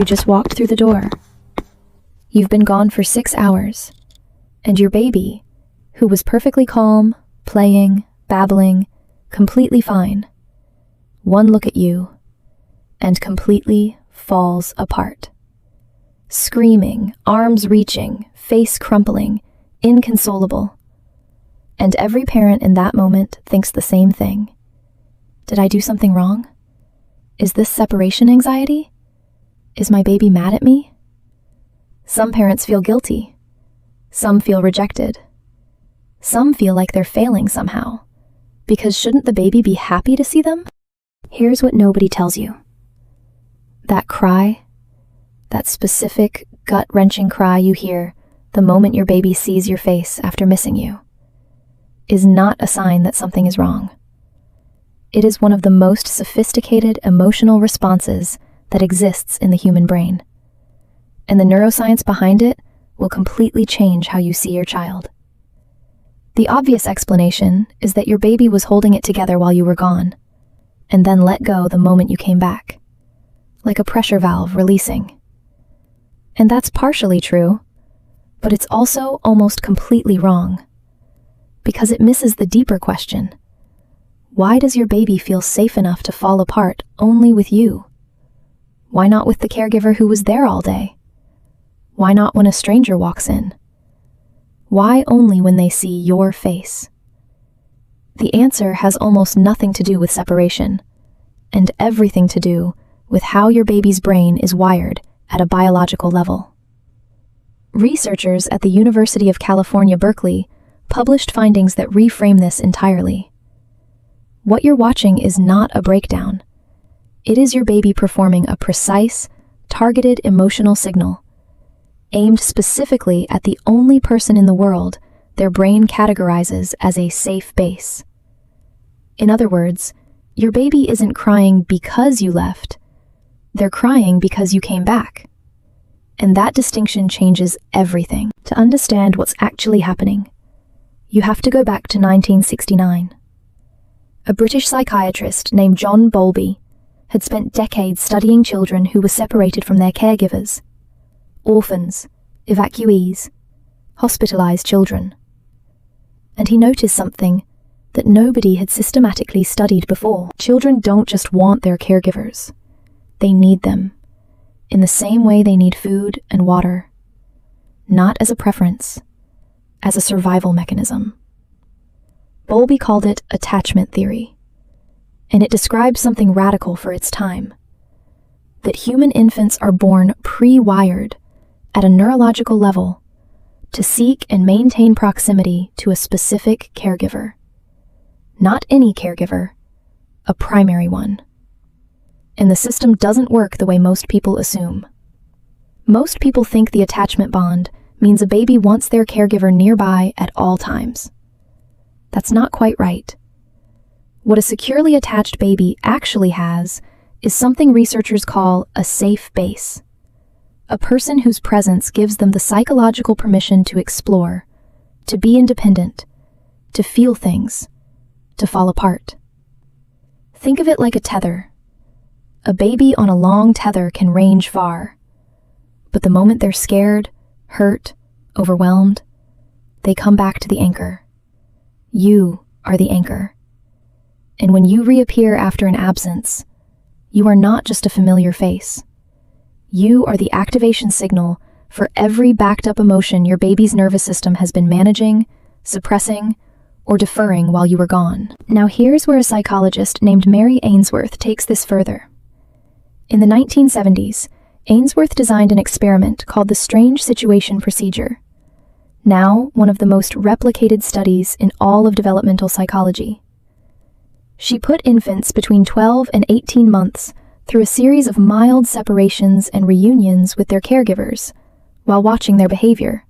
You just walked through the door. You've been gone for 6 hours, and your baby, who was perfectly calm, playing, babbling, completely fine, one look at you, and completely falls apart. Screaming, arms reaching, face crumpling, inconsolable. And every parent in that moment thinks the same thing. Did I do something wrong? Is this separation anxiety? Is my baby mad at me? Some parents feel guilty. Some feel rejected. Some feel like they're failing somehow. Because shouldn't the baby be happy to see them? Here's what nobody tells you. That cry, that specific, gut-wrenching cry you hear the moment your baby sees your face after missing you, is not a sign that something is wrong. It is one of the most sophisticated emotional responses that exists in the human brain. And the neuroscience behind it will completely change how you see your child. The obvious explanation is that your baby was holding it together while you were gone, and then let go the moment you came back, like a pressure valve releasing. And that's partially true, but it's also almost completely wrong, because it misses the deeper question. Why does your baby feel safe enough to fall apart only with you? Why not with the caregiver who was there all day? Why not when a stranger walks in? Why only when they see your face? The answer has almost nothing to do with separation, and everything to do with how your baby's brain is wired at a biological level. Researchers at the University of California, Berkeley, published findings that reframe this entirely. What you're watching is not a breakdown. It is your baby performing a precise, targeted emotional signal, aimed specifically at the only person in the world their brain categorizes as a safe base. In other words, your baby isn't crying because you left. They're crying because you came back. And that distinction changes everything. To understand what's actually happening, you have to go back to 1969. A British psychiatrist named John Bowlby had spent decades studying children who were separated from their caregivers. Orphans, evacuees, hospitalized children. And he noticed something that nobody had systematically studied before. Children don't just want their caregivers. They need them, in the same way they need food and water. Not as a preference, as a survival mechanism. Bowlby called it attachment theory, and it describes something radical for its time. That human infants are born pre-wired at a neurological level to seek and maintain proximity to a specific caregiver. Not any caregiver, a primary one. And the system doesn't work the way most people assume. Most people think the attachment bond means a baby wants their caregiver nearby at all times. That's not quite right. What a securely attached baby actually has is something researchers call a safe base. A person whose presence gives them the psychological permission to explore, to be independent, to feel things, to fall apart. Think of it like a tether. A baby on a long tether can range far, but the moment they're scared, hurt, overwhelmed, they come back to the anchor. You are the anchor. And when you reappear after an absence, you are not just a familiar face. You are the activation signal for every backed-up emotion your baby's nervous system has been managing, suppressing, or deferring while you were gone. Now here's where a psychologist named Mary Ainsworth takes this further. In the 1970s, Ainsworth designed an experiment called the Strange Situation Procedure, now one of the most replicated studies in all of developmental psychology. She put infants between 12 and 18 months through a series of mild separations and reunions with their caregivers while watching their behavior.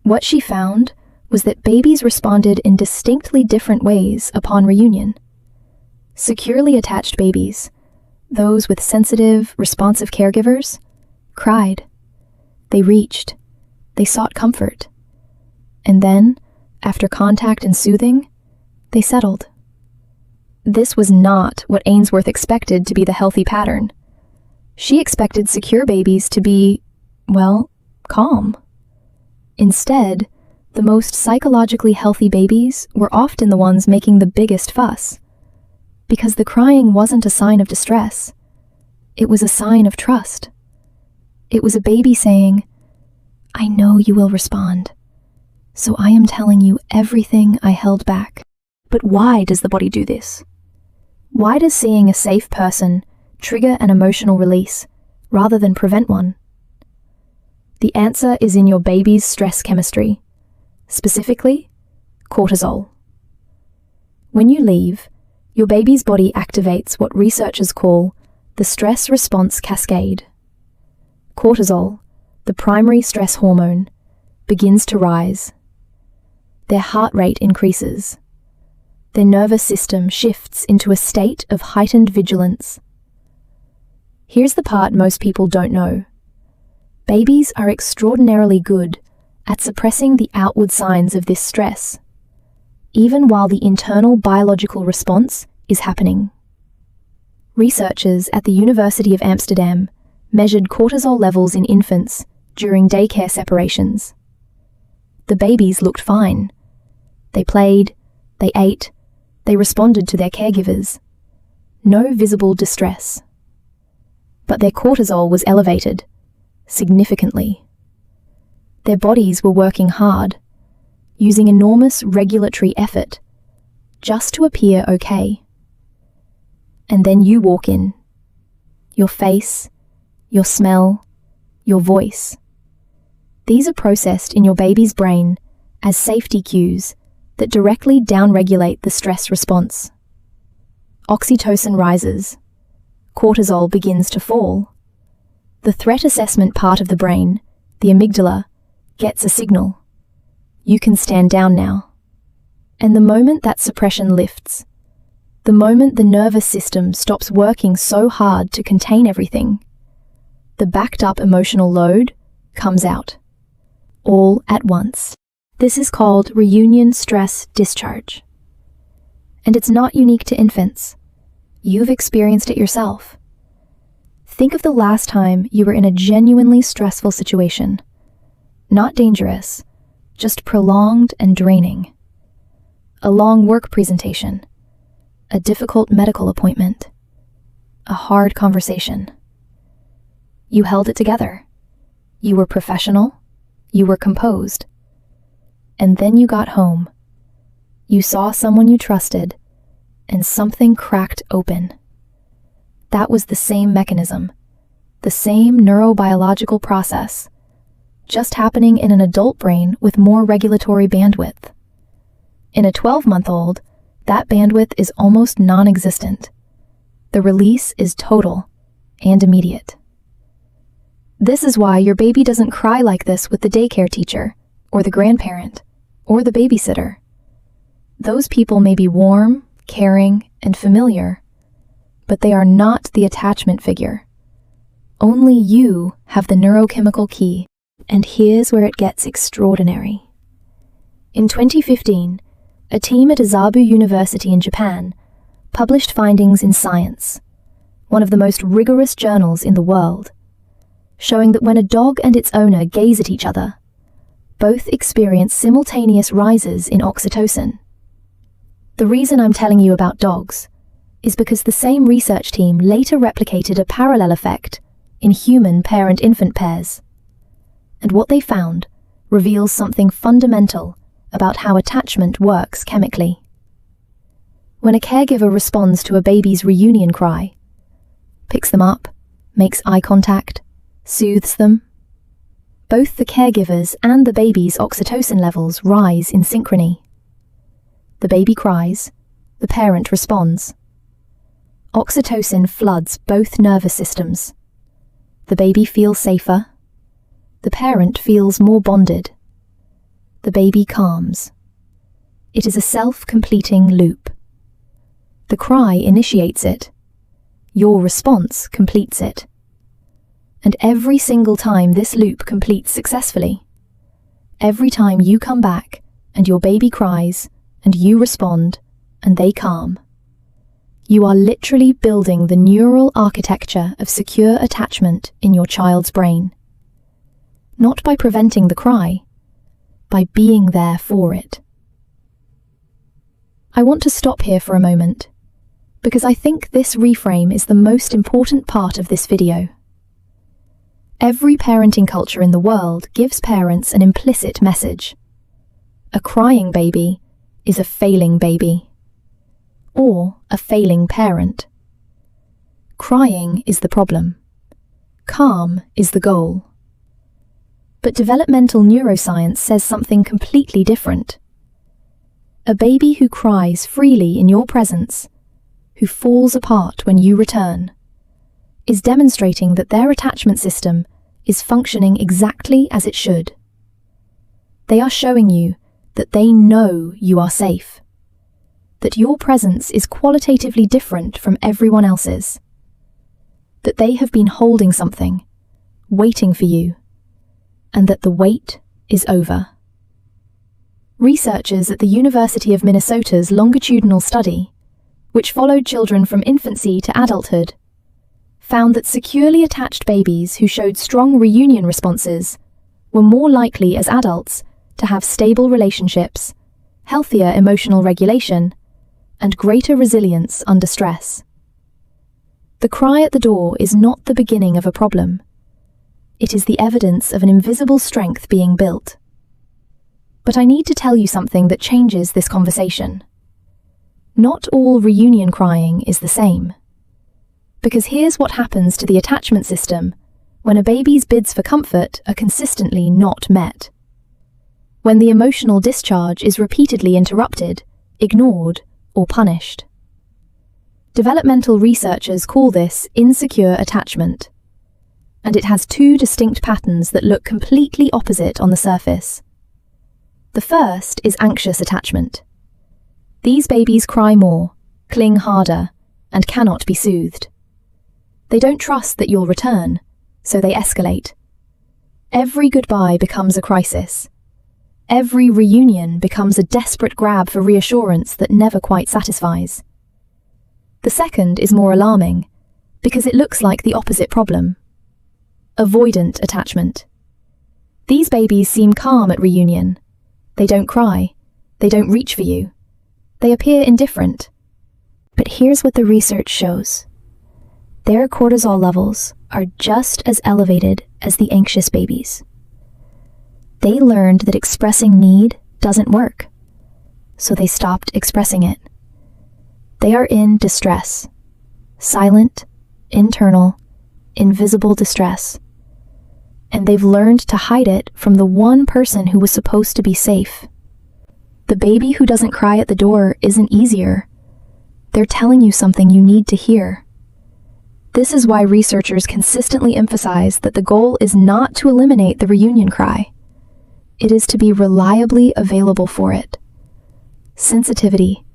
What she found was that babies responded in distinctly different ways upon reunion. Securely attached babies, those with sensitive, responsive caregivers, cried. They reached. They sought comfort. And then, after contact and soothing, they settled. This was not what Ainsworth expected to be the healthy pattern. She expected secure babies to be, well, calm. Instead, the most psychologically healthy babies were often the ones making the biggest fuss, because the crying wasn't a sign of distress. It was a sign of trust. It was a baby saying, "I know you will respond, so I am telling you everything I held back." But why does the body do this? Why does seeing a safe person trigger an emotional release rather than prevent one? The answer is in your baby's stress chemistry, specifically cortisol. When you leave, your baby's body activates what researchers call the stress response cascade. Cortisol, the primary stress hormone, begins to rise. Their heart rate increases. Their nervous system shifts into a state of heightened vigilance. Here's the part most people don't know. Babies are extraordinarily good at suppressing the outward signs of this stress, even while the internal biological response is happening. Researchers at the University of Amsterdam measured cortisol levels in infants during daycare separations. The babies looked fine. They played, they ate, they responded to their caregivers. No visible distress. But their cortisol was elevated, significantly. Their bodies were working hard, using enormous regulatory effort, just to appear okay. And then you walk in. Your face, your smell, your voice. These are processed in your baby's brain as safety cues that directly downregulate the stress response. Oxytocin rises. Cortisol begins to fall. The threat assessment part of the brain, the amygdala, gets a signal. You can stand down now. And the moment that suppression lifts, the moment the nervous system stops working so hard to contain everything, the backed up emotional load comes out, all at once. This is called reunion stress discharge. And it's not unique to infants. You've experienced it yourself. Think of the last time you were in a genuinely stressful situation. Not dangerous, just prolonged and draining. A long work presentation, a difficult medical appointment, a hard conversation. You held it together. You were professional, you were composed. And then you got home. You saw someone you trusted, and something cracked open. That was the same mechanism, the same neurobiological process, just happening in an adult brain with more regulatory bandwidth. In a 12-month-old, that bandwidth is almost non-existent. The release is total and immediate. This is why your baby doesn't cry like this with the daycare teacher, or the grandparent, or the babysitter. Those people may be warm, caring, and familiar, but they are not the attachment figure. Only you have the neurochemical key, and here's where it gets extraordinary. In 2015, a team at Azabu University in Japan published findings in Science, one of the most rigorous journals in the world, showing that when a dog and its owner gaze at each other, both experience simultaneous rises in oxytocin. The reason I'm telling you about dogs is because the same research team later replicated a parallel effect in human parent-infant pairs. And what they found reveals something fundamental about how attachment works chemically. When a caregiver responds to a baby's reunion cry, picks them up, makes eye contact, soothes them, both the caregiver's and the baby's oxytocin levels rise in synchrony. The baby cries, the parent responds. Oxytocin floods both nervous systems. The baby feels safer. The parent feels more bonded. The baby calms. It is a self-completing loop. The cry initiates it. Your response completes it. And every single time this loop completes successfully, every time you come back and your baby cries and you respond and they calm, You are literally building the neural architecture of secure attachment in your child's brain. Not by preventing the cry, by being there for it. I want to stop here for a moment, because I think this reframe is the most important part of this video. Every parenting culture in the world gives parents an implicit message. A crying baby is a failing baby, or a failing parent. Crying is the problem. Calm is the goal. But developmental neuroscience says something completely different. A baby who cries freely in your presence, who falls apart when you return, is demonstrating that their attachment system is functioning exactly as it should. They are showing you that they know you are safe, that your presence is qualitatively different from everyone else's, that they have been holding something, waiting for you, and that the wait is over. Researchers at the University of Minnesota's longitudinal study, which followed children from infancy to adulthood, found that securely attached babies who showed strong reunion responses were more likely as adults to have stable relationships, healthier emotional regulation, and greater resilience under stress. The cry at the door is not the beginning of a problem. It is the evidence of an invisible strength being built. But I need to tell you something that changes this conversation. Not all reunion crying is the same. Because here's what happens to the attachment system when a baby's bids for comfort are consistently not met. When the emotional discharge is repeatedly interrupted, ignored, or punished. Developmental researchers call this insecure attachment, and it has two distinct patterns that look completely opposite on the surface. The first is anxious attachment. These babies cry more, cling harder, and cannot be soothed. They don't trust that you'll return, so they escalate. Every goodbye becomes a crisis. Every reunion becomes a desperate grab for reassurance that never quite satisfies. The second is more alarming, because it looks like the opposite problem. Avoidant attachment. These babies seem calm at reunion. They don't cry. They don't reach for you. They appear indifferent. But here's what the research shows. Their cortisol levels are just as elevated as the anxious babies. They learned that expressing need doesn't work, so they stopped expressing it. They are in distress. Silent, internal, invisible distress. And they've learned to hide it from the one person who was supposed to be safe. The baby who doesn't cry at the door isn't easier. They're telling you something you need to hear. This is why researchers consistently emphasize that the goal is not to eliminate the reunion cry. It is to be reliably available for it. Sensitivity,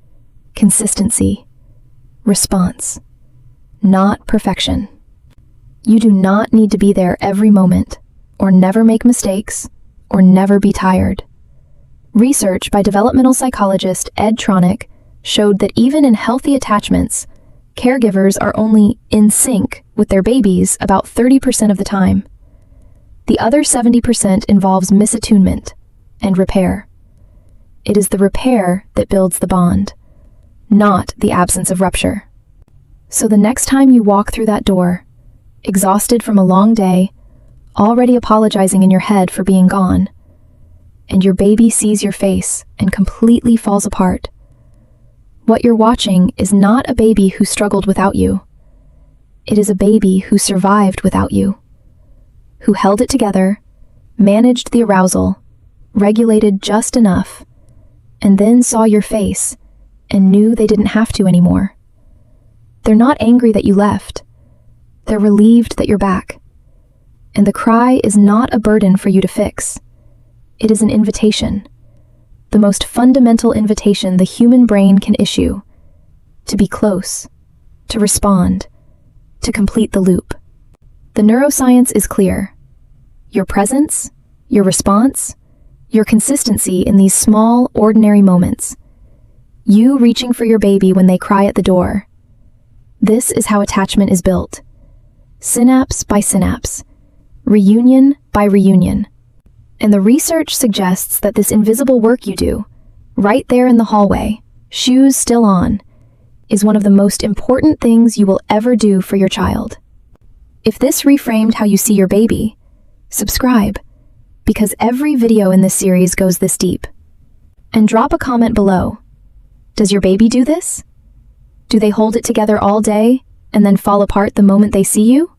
consistency, response, not perfection. You do not need to be there every moment, or never make mistakes, or never be tired. Research by developmental psychologist Ed Tronick showed that even in healthy attachments, caregivers are only in sync with their babies about 30% of the time. The other 70% involves misattunement and repair. It is the repair that builds the bond, not the absence of rupture. So the next time you walk through that door, exhausted from a long day, already apologizing in your head for being gone, and your baby sees your face and completely falls apart, what you're watching is not a baby who struggled without you. It is a baby who survived without you, who held it together, managed the arousal, regulated just enough, and then saw your face and knew they didn't have to anymore. They're not angry that you left. They're relieved that you're back. And the cry is not a burden for you to fix. It is an invitation, the most fundamental invitation the human brain can issue, to be close, to respond, to complete the loop. The neuroscience is clear. Your presence, your response, your consistency in these small, ordinary moments, you reaching for your baby when they cry at the door, This is how attachment is built. Synapse by synapse. Reunion by reunion. And the research suggests that this invisible work you do, right there in the hallway, shoes still on, is one of the most important things you will ever do for your child. If this reframed how you see your baby, subscribe, because every video in this series goes this deep. And drop a comment below. Does your baby do this? Do they hold it together all day and then fall apart the moment they see you?